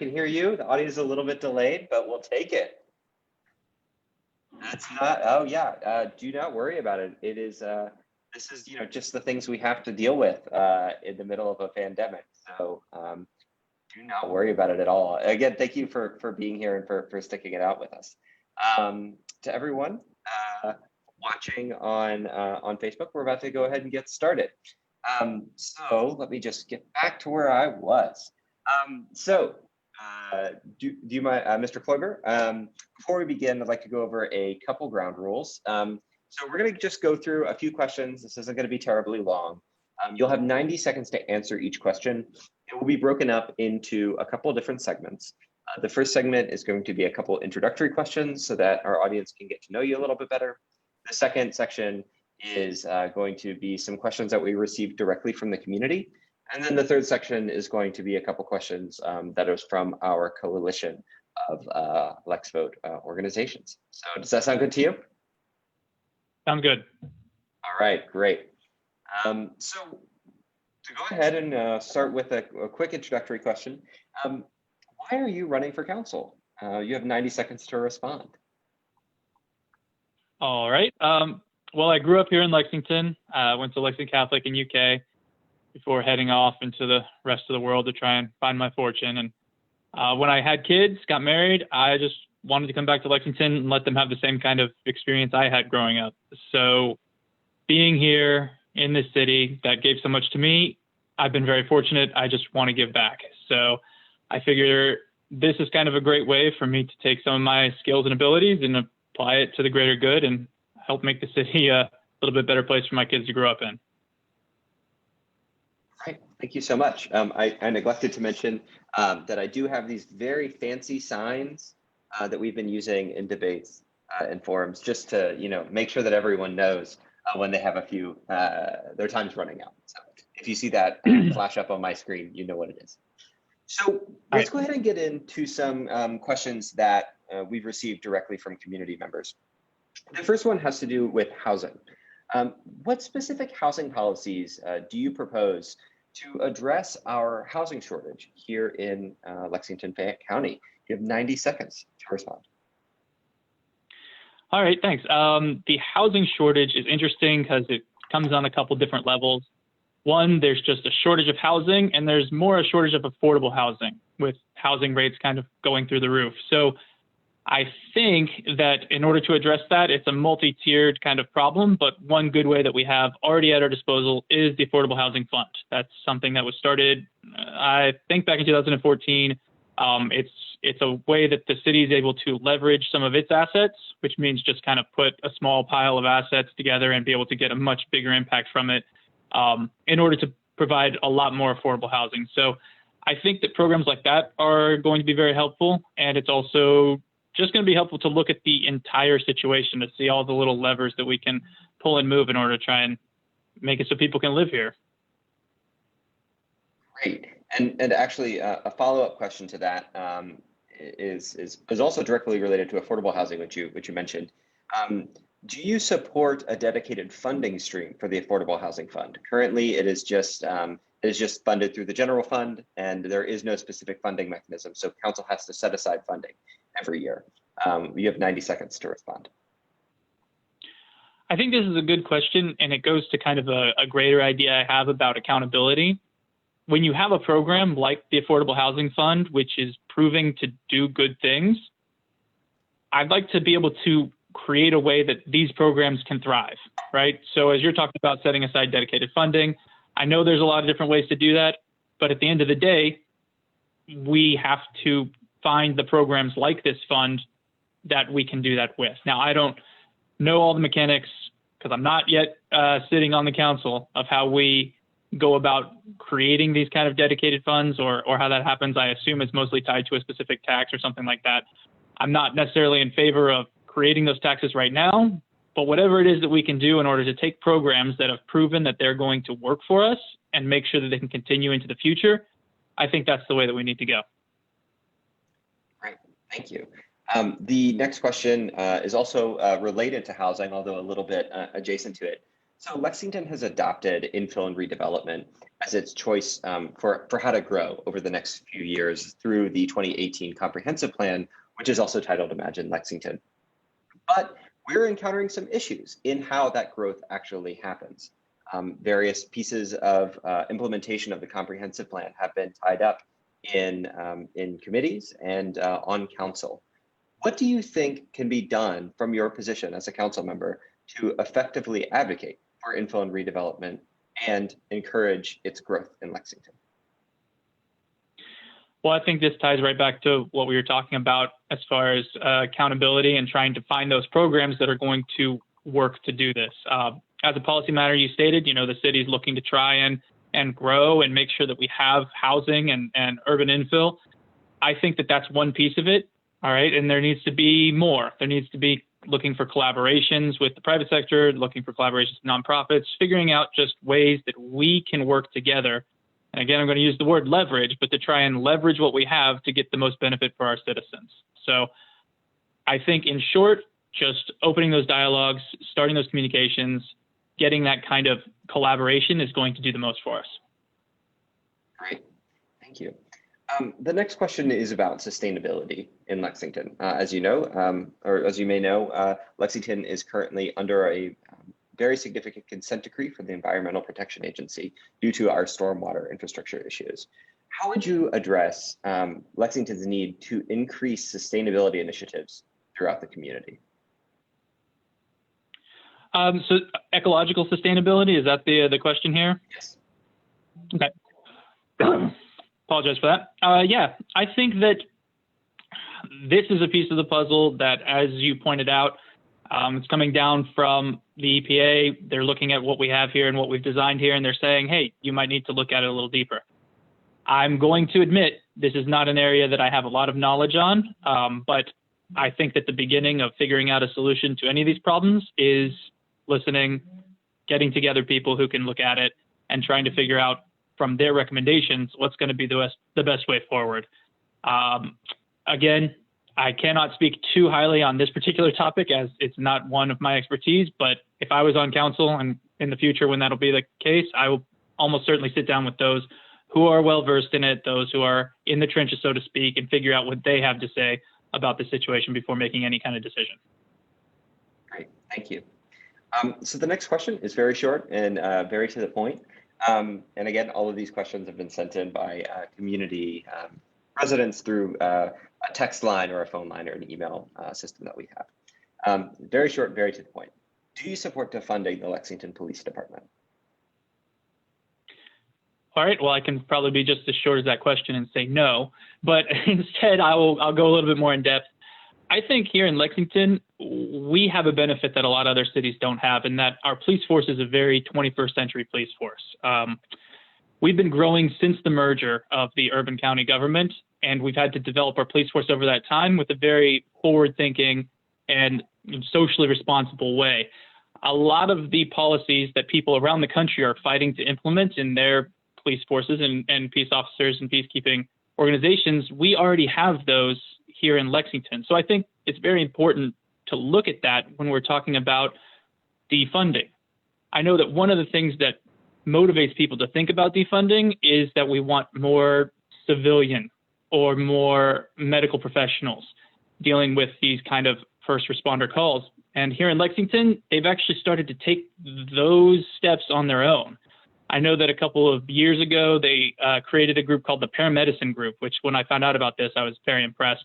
can hear you. The audio is a little bit delayed, but we'll take it. That's not, oh yeah, do not worry about it. It is, this is, just the things we have to deal with in the middle of a pandemic. So do not worry about it at all. Again, thank you for being here and for sticking it out with us. To everyone watching on Facebook, we're about to go ahead and get started. So let me just get back to where I was. Do you mind, Mr. Kloiber? Before we begin, I'd like to go over a couple ground rules. So we're going to just go through a few questions. This isn't going to be terribly long. You'll have 90 seconds to answer each question. It will be broken up into a couple of different segments. The first segment is going to be a couple introductory questions so that our audience can get to know you a little bit better. The second section is going to be some questions that we received directly from the community. And then the third section is going to be a couple questions that is from our coalition of LexVote organizations. So does that sound good to you? Sounds good. All right, great. So to go ahead and start with a quick introductory question, why are you running for council? You have 90 seconds to respond. All right. Well, I grew up here in Lexington. Went to Lexington Catholic in UK before heading off into the rest of the world to try and find my fortune. And when I had kids, got married, I just wanted to come back to Lexington and let them have the same kind of experience I had growing up. So being here in this city that gave so much to me, I've been very fortunate. I just want to give back. So I figure this is kind of a great way for me to take some of my skills and abilities and apply it to the greater good and help make the city a little bit better place for my kids to grow up in. Right. Thank you so much. I neglected to mention that I do have these very fancy signs that we've been using in debates and forums just to, make sure that everyone knows when they have a few, their time's running out. So if you see that flash up on my screen, you know what it is. So let's go ahead and get into some questions that we've received directly from community members. The first one has to do with housing. What specific housing policies do you propose to address our housing shortage here in Lexington County? You have 90 seconds to respond. All right, thanks. The housing shortage is interesting because it comes on a couple different levels. One, there's just a shortage of housing, and there's more a shortage of affordable housing, with housing rates kind of going through the roof. So I think that in order to address that, it's a multi-tiered kind of problem, but one good way that we have already at our disposal is the Affordable Housing Fund. That's something that was started, I think, back in 2014. It's a way that the city is able to leverage some of its assets, which means just kind of put a small pile of assets together and be able to get a much bigger impact from it in order to provide a lot more affordable housing. So I think that programs like that are going to be very helpful, and it's also just going to be helpful to look at the entire situation to see all the little levers that we can pull and move in order to try and make it so people can live here. Great. And actually a follow-up question to that is also directly related to affordable housing, which you mentioned. Do you support a dedicated funding stream for the Affordable Housing Fund? Currently, it is just funded through the general fund, and there is no specific funding mechanism. So council has to set aside funding every year. You have 90 seconds to respond. I think this is a good question, and it goes to kind of a greater idea I have about accountability. When you have a program like the Affordable Housing Fund, which is proving to do good things, I'd like to be able to create a way that these programs can thrive, right? So as you're talking about setting aside dedicated funding, I know there's a lot of different ways to do that, but at the end of the day, we have to find the programs like this fund that we can do that with. Now, I don't know all the mechanics because I'm not yet sitting on the council of how we go about creating these kind of dedicated funds or how that happens. I assume it's mostly tied to a specific tax or something like that. I'm not necessarily in favor of creating those taxes right now, but whatever it is that we can do in order to take programs that have proven that they're going to work for us and make sure that they can continue into the future, I think that's the way that we need to go. Great, thank you. The next question is also related to housing, although a little bit adjacent to it. So Lexington has adopted infill and redevelopment as its choice for how to grow over the next few years through the 2018 comprehensive plan, which is also titled Imagine Lexington. But we're encountering some issues in how that growth actually happens. Various pieces of implementation of the comprehensive plan have been tied up in committees and on council. What do you think can be done from your position as a council member to effectively advocate for infill and redevelopment and encourage its growth in Lexington? Well, I think this ties right back to what we were talking about as far as accountability and trying to find those programs that are going to work to do this. As a policy matter, you stated, the city is looking to try and grow and make sure that we have housing and urban infill. I think that that's one piece of it. All right. And there needs to be more. There needs to be looking for collaborations with the private sector, looking for collaborations with nonprofits, figuring out just ways that we can work together. And again, I'm going to use the word leverage, but to try and leverage what we have to get the most benefit for our citizens. So I think in short, just opening those dialogues, starting those communications, getting that kind of collaboration is going to do the most for us. Great. Thank you. The next question is about sustainability in Lexington. As you know, or as you may know, Lexington is currently under a very significant consent decree from the Environmental Protection Agency due to our stormwater infrastructure issues. How would you address Lexington's need to increase sustainability initiatives throughout the community? So ecological sustainability, is that the question here? Yes. Okay. Apologize for that. Yeah, I think that this is a piece of the puzzle that, as you pointed out, it's coming down from the EPA. They're looking at what we have here and what we've designed here, and they're saying, hey, you might need to look at it a little deeper. I'm going to admit this is not an area that I have a lot of knowledge on, but I think that the beginning of figuring out a solution to any of these problems is listening, getting together people who can look at it, and trying to figure out from their recommendations what's going to be the best way forward. Again, I cannot speak too highly on this particular topic as it's not one of my expertise, but if I was on council and in the future when that'll be the case, I will almost certainly sit down with those who are well versed in it, those who are in the trenches, so to speak, and figure out what they have to say about the situation before making any kind of decision. Great, thank you. So the next question is very short and very to the point. And again, all of these questions have been sent in by community residents through a text line or a phone line or an email system that we have. Very short, very to the point. Do you support defunding the Lexington Police Department? All right, well, I can probably be just as short as that question and say no, but instead I'll go a little bit more in depth. I think here in Lexington, we have a benefit that a lot of other cities don't have, and that our police force is a very 21st century police force. We've been growing since the merger of the urban county government, and we've had to develop our police force over that time with a very forward-thinking and socially responsible way. A lot of the policies that people around the country are fighting to implement in their police forces and peace officers and peacekeeping organizations, we already have those here in Lexington. So I think it's very important to look at that when we're talking about defunding. I know that one of the things that motivates people to think about defunding is that we want more civilian or more medical professionals dealing with these kind of first responder calls. And here in Lexington, they've actually started to take those steps on their own. I know that a couple of years ago, they created a group called the Paramedicine Group, which when I found out about this, I was very impressed.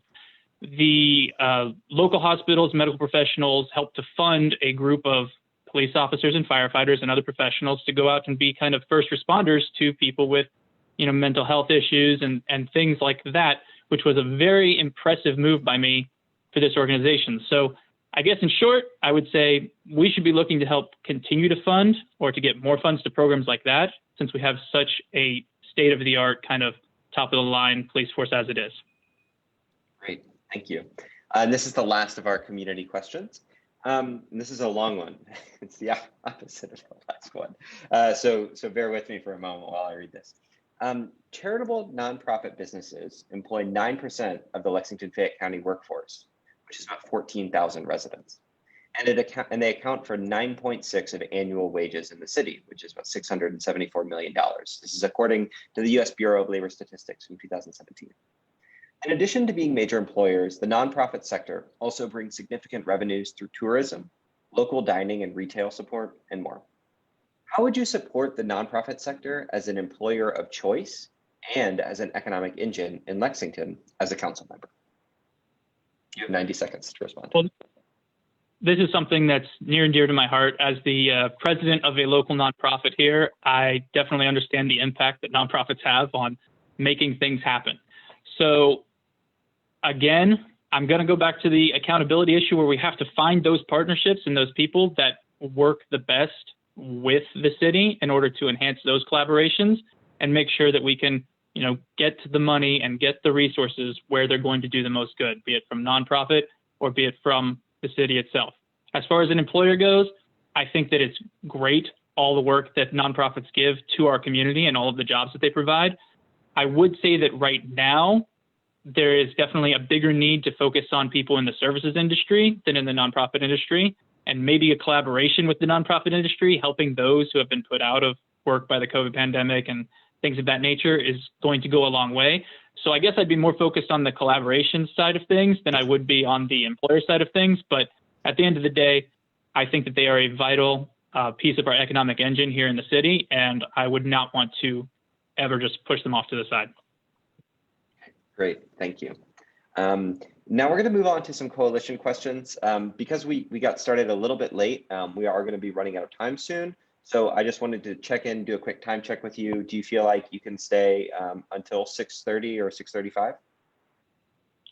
The local hospitals, medical professionals helped to fund a group of police officers and firefighters and other professionals to go out and be kind of first responders to people with, mental health issues and things like that, which was a very impressive move by me for this organization. So I guess in short, I would say we should be looking to help continue to fund or to get more funds to programs like that, since we have such a state-of-the-art kind of top-of-the-line police force as it is. Great. Thank you. And this is the last of our community questions. And this is a long one. It's the opposite of the last one. So bear with me for a moment while I read this. Charitable nonprofit businesses employ 9% of the Lexington-Fayette County workforce, which is about 14,000 residents. and they account for 9.6 of annual wages in the city, which is about $674 million. This is according to the US Bureau of Labor Statistics from 2017. In addition to being major employers, the nonprofit sector also brings significant revenues through tourism, local dining and retail support, and more. How would you support the nonprofit sector as an employer of choice and as an economic engine in Lexington as a council member? You have 90 seconds to respond. Well, this is something that's near and dear to my heart. As the president of a local nonprofit here, I definitely understand the impact that nonprofits have on making things happen. So again, I'm going to go back to the accountability issue where we have to find those partnerships and those people that work the best with the city in order to enhance those collaborations and make sure that we can, get the money and get the resources where they're going to do the most good, be it from nonprofit or be it from the city itself. As far as an employer goes, I think that it's great, all the work that nonprofits give to our community and all of the jobs that they provide. I would say that right now, there is definitely a bigger need to focus on people in the services industry than in the nonprofit industry, and maybe a collaboration with the nonprofit industry, helping those who have been put out of work by the COVID pandemic and things of that nature is going to go a long way. So I guess I'd be more focused on the collaboration side of things than I would be on the employer side of things. But at the end of the day, I think that they are a vital piece of our economic engine here in the city, and I would not want to ever just push them off to the side. Great, thank you. Now we're going to move on to some coalition questions. Because we got started a little bit late, we are going to be running out of time soon. So I just wanted to check in, do a quick time check with you. Do you feel like you can stay until 6:30 or 6:35?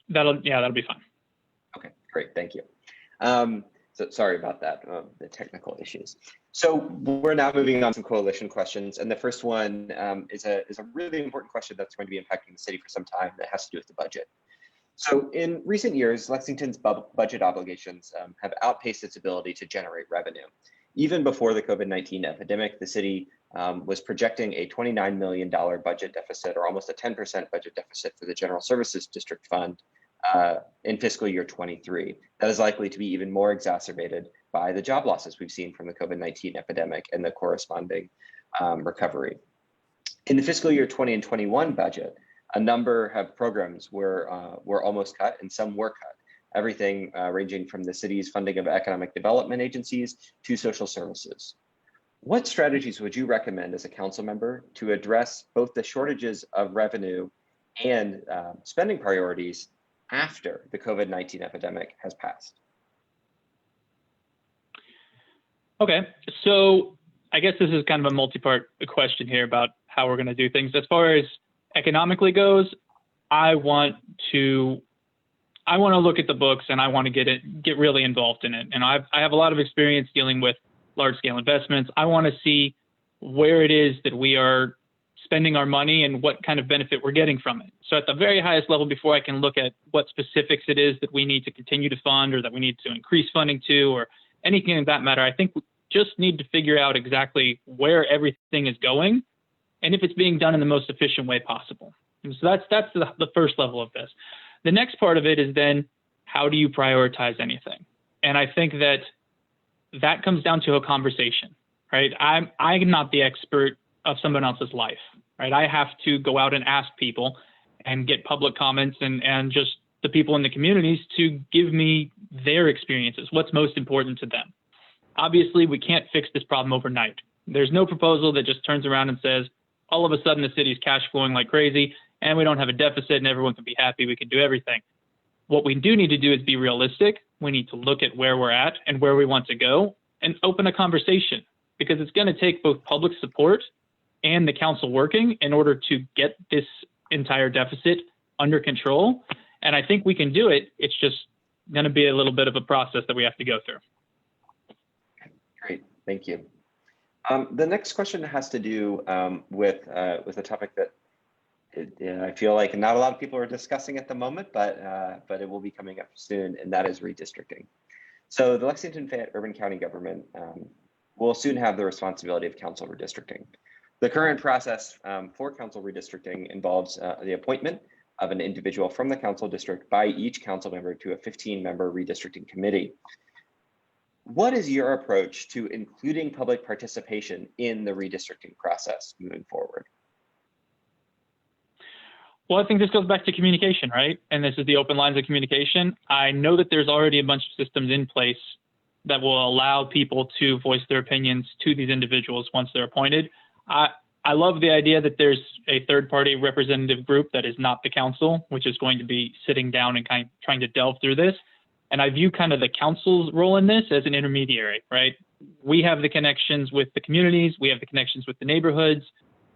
That'll be fine. Okay, great, thank you. So sorry about that, the technical issues. So we're now moving on to some coalition questions. And the first one is a really important question that's going to be impacting the city for some time that has to do with the budget. So in recent years, Lexington's budget obligations have outpaced its ability to generate revenue. Even before the COVID-19 epidemic, the city was projecting a $29 million budget deficit, or almost a 10% budget deficit for the General Services District Fund in fiscal year 23. That is likely to be even more exacerbated by the job losses we've seen from the COVID-19 epidemic and the corresponding recovery. In the fiscal year 20 and 21 budget, a number of programs were almost cut and some were cut. Everything ranging from the city's funding of economic development agencies to social services. What strategies would you recommend as a council member to address both the shortages of revenue and spending priorities after the COVID-19 epidemic has passed? Okay, so I guess this is kind of a multi-part question here about how we're going to do things. As far as economically goes, I want to look at the books and I want to get really involved in it. And I have a lot of experience dealing with large scale investments. I want to see where it is that we are spending our money and what kind of benefit we're getting from it. So at the very highest level, before I can look at what specifics it is that we need to continue to fund or that we need to increase funding to or anything of that matter, I think we just need to figure out exactly where everything is going and if it's being done in the most efficient way possible. And so that's the first level of this. The next part of it is then, how do you prioritize anything? And I think that comes down to a conversation, right? I'm not the expert of someone else's life, right? I have to go out and ask people and get public comments and just the people in the communities to give me their experiences, what's most important to them. Obviously, we can't fix this problem overnight. There's no proposal that just turns around and says, all of a sudden the city's cash flowing like crazy and we don't have a deficit and everyone can be happy, we can do everything. What we do need to do is be realistic. We need to look at where we're at and where we want to go and open a conversation, because it's going to take both public support and the council working in order to get this entire deficit under control. And I think we can do it. It's just going to be a little bit of a process that we have to go through. Great, thank you. The next question has to do with a topic that I feel like not a lot of people are discussing at the moment, but it will be coming up soon, and that is redistricting. So the Lexington Fayette Urban County Government will soon have the responsibility of council redistricting. The current process for council redistricting involves the appointment of an individual from the council district by each council member to a 15-member redistricting committee. What is your approach to including public participation in the redistricting process moving forward? Well, I think this goes back to communication, right? And this is the open lines of communication. I know that there's already a bunch of systems in place that will allow people to voice their opinions to these individuals once they're appointed. I love the idea that there's a third-party representative group that is not the council, which is going to be sitting down and kind of trying to delve through this. And I view kind of the council's role in this as an intermediary, right? We have the connections with the communities, we have the connections with the neighborhoods,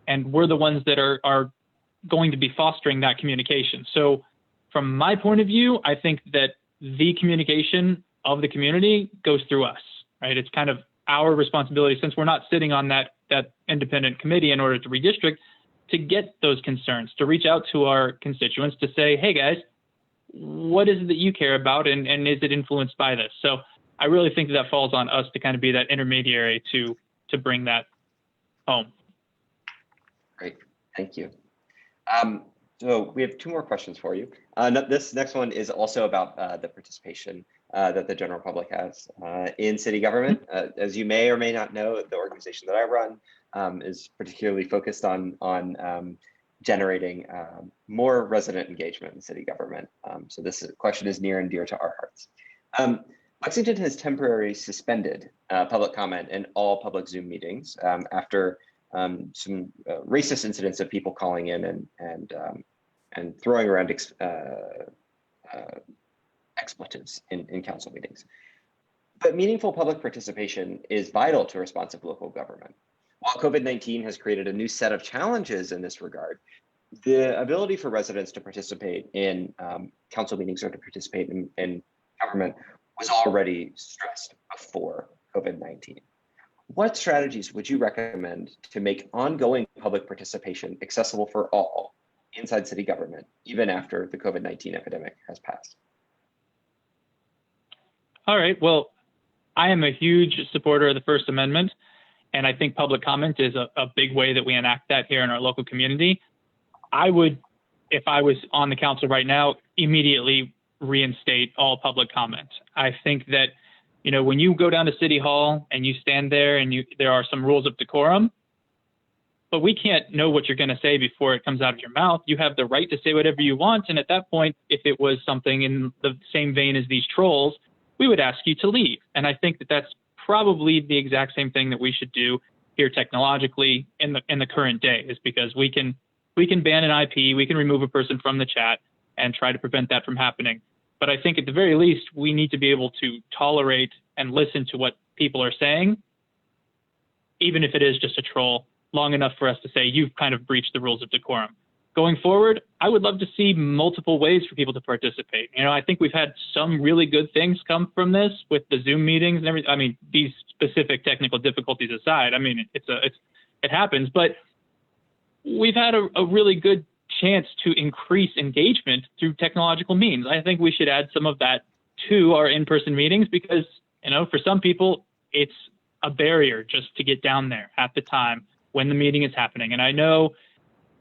and we're the ones that are going to be fostering that communication. So from my point of view, I think that the communication of the community goes through us, right? It's kind of our responsibility, since we're not sitting on that independent committee in order to redistrict, to get those concerns, to reach out to our constituents to say, hey guys, what is it that you care about, and is it influenced by this? So I really think that falls on us to kind of be that intermediary to bring that home. Great, thank you. So we have two more questions for you. This next one is also about the participation that the general public has in city government. As you may or may not know, the organization that I run is particularly focused on generating more resident engagement in city government. So this question is near and dear to our hearts. Lexington has temporarily suspended public comment in all public Zoom meetings after some racist incidents of people calling in and throwing around expletives in council meetings. But meaningful public participation is vital to responsive local government. While COVID-19 has created a new set of challenges in this regard, the ability for residents to participate in council meetings or to participate in government was already stressed before COVID-19. What strategies would you recommend to make ongoing public participation accessible for all inside city government, even after the COVID-19 epidemic has passed? All right, well, I am a huge supporter of the First Amendment, and I think public comment is a big way that we enact that here in our local community. I would, if I was on the council right now, immediately reinstate all public comment. I think that, you know, when you go down to City Hall and you stand there and there are some rules of decorum, but we can't know what you're going to say before it comes out of your mouth. You have the right to say whatever you want. And at that point, if it was something in the same vein as these trolls, we would ask you to leave. And I think that that's probably the exact same thing that we should do here technologically in the current day, is because we can ban an IP, we can remove a person from the chat and try to prevent that from happening. But I think at the very least, we need to be able to tolerate and listen to what people are saying, even if it is just a troll, long enough for us to say, you've kind of breached the rules of decorum. Going forward, I would love to see multiple ways for people to participate. You know, I think we've had some really good things come from this with the Zoom meetings and everything. I mean, these specific technical difficulties aside, I mean, it happens, but we've had a really good chance to increase engagement through technological means. I think we should add some of that to our in-person meetings because, you know, for some people, it's a barrier just to get down there at the time when the meeting is happening. And I know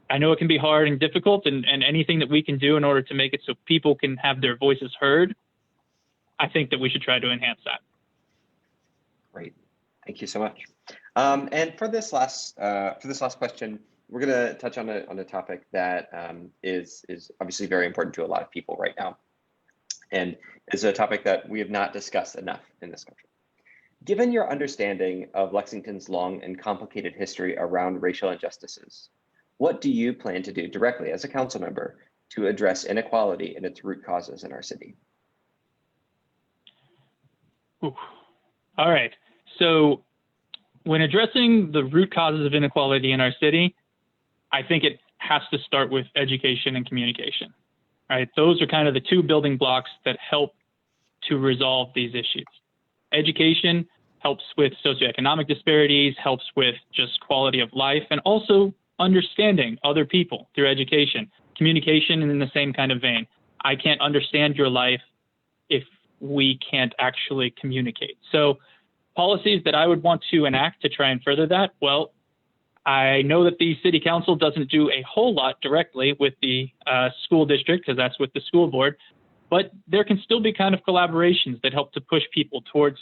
it can be hard and difficult, and anything that we can do in order to make it so people can have their voices heard, I think that we should try to enhance that. Great, thank you so much. And for this last question, we're going to touch on a topic that is obviously very important to a lot of people right now, and is a topic that we have not discussed enough in this country. Given your understanding of Lexington's long and complicated history around racial injustices, what do you plan to do directly as a council member to address inequality and its root causes in our city? Ooh. All right. So when addressing the root causes of inequality in our city, I think it has to start with education and communication. Right? Those are kind of the two building blocks that help to resolve these issues. Education helps with socioeconomic disparities, helps with just quality of life, and also understanding other people through education. Communication in the same kind of vein. I can't understand your life if we can't actually communicate. So policies that I would want to enact to try and further that, well, I know that the city council doesn't do a whole lot directly with the school district, because that's with the school board, but there can still be kind of collaborations that help to push people towards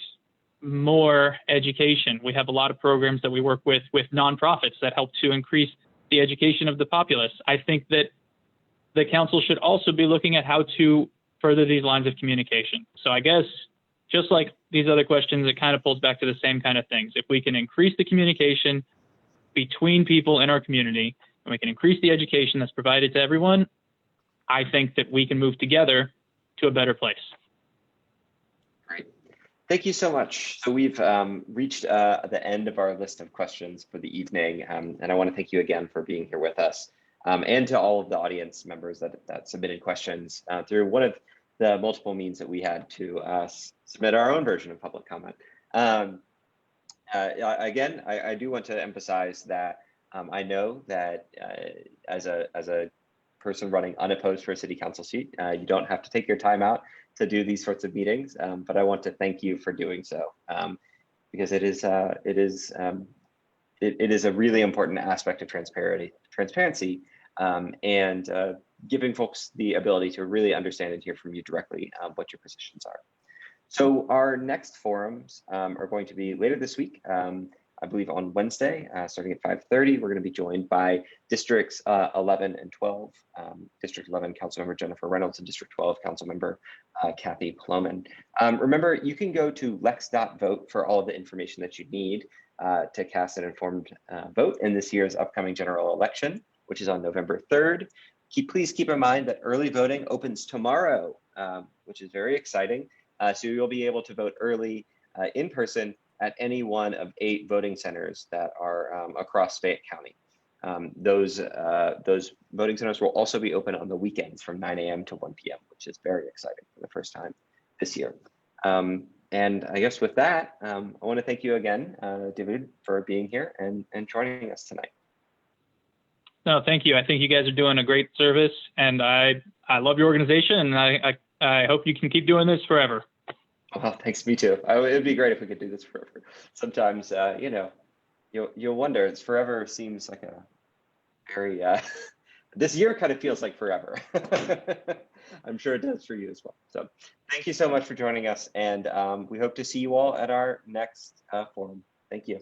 more education. We have a lot of programs that we work with nonprofits that help to increase the education of the populace. I think that the council should also be looking at how to further these lines of communication. So I guess just like these other questions, it kind of pulls back to the same kind of things. If we can increase the communication between people in our community and we can increase the education that's provided to everyone, I think that we can move together to a better place. Great. Thank you so much. So we've reached the end of our list of questions for the evening. And I want to thank you again for being here with us, and to all of the audience members that submitted questions through one of the multiple means that we had to submit our own version of public comment. Again, I do want to emphasize that I know that as a person running unopposed for a city council seat, you don't have to take your time out to do these sorts of meetings, but I want to thank you for doing so, because it is a really important aspect of transparency, and giving folks the ability to really understand and hear from you directly what your positions are. So our next forums are going to be later this week. I believe on Wednesday, starting at 5:30, we're going to be joined by Districts 11 and 12, District 11 Councilmember Jennifer Reynolds and District 12 Councilmember Kathy Plomin. Remember, you can go to lex.vote for all of the information that you need to cast an informed vote in this year's upcoming general election, which is on November 3rd. Please keep in mind that early voting opens tomorrow, which is very exciting. So you'll be able to vote early in person at any one of 8 voting centers that are across Fayette County. Those voting centers will also be open on the weekends from 9 a.m. to 1 p.m., which is very exciting for the first time this year. And I guess with that, I want to thank you again, David, for being here and joining us tonight. No, thank you. I think you guys are doing a great service, and I love your organization, and I hope you can keep doing this forever. Well, thanks, me too. It'd be great if we could do this forever. Sometimes, you'll wonder. It's forever seems like a very. This year kind of feels like forever. I'm sure it does for you as well. So, thank you so much for joining us, and we hope to see you all at our next forum. Thank you.